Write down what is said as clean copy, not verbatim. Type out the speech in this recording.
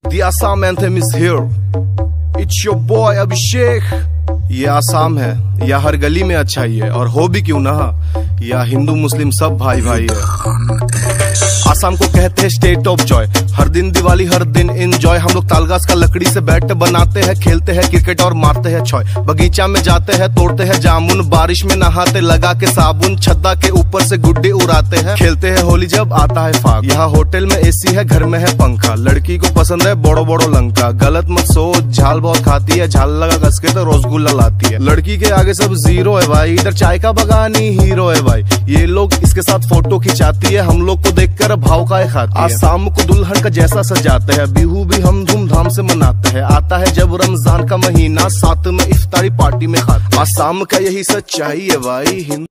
The Assam anthem is here. It's your boy Abhishek. ये आसाम है, या हर गली में अच्छा ही है, और हो भी क्यों ना, या हिंदू मुस्लिम सब भाई भाई है। आसाम को कहते हैं स्टेट ऑफ जॉय, हर दिन दिवाली हर दिन एंजॉय। हम लोग तालगाछ का लकड़ी से बैट बनाते हैं, खेलते हैं क्रिकेट और मारते हैं छॉय। बगीचा में जाते हैं, तोड़ते हैं जामुन, बारिश में नहाते लगा के साबुन, छत्ता के ऊपर से गुड्डे उड़ाते हैं, खेलते हैं होली जब आता है फाग। यहाँ होटल में एसी है, घर में है पंखा, लड़की को पसंद है बड़ो बड़ो लंका। गलत मत सोच, झाल बहुत खाती है, झाल लगा कस के तो रसगुल्ला लाती है। लड़की के आगे सब जीरो है भाई, इधर चाय का बगानी हीरो है भाई। ये लोग इसके साथ फोटो खिंचाती है, हम लोग को देखकर भाव का खाती है। आसाम को दुल्हन का जैसा सजाते हैं, बिहू भी हम धूमधाम से मनाते हैं। आता है जब रमजान का महीना, साथ में इफ्तारी पार्टी में खाते हैं। आसाम का यही सच्चाई है भाई।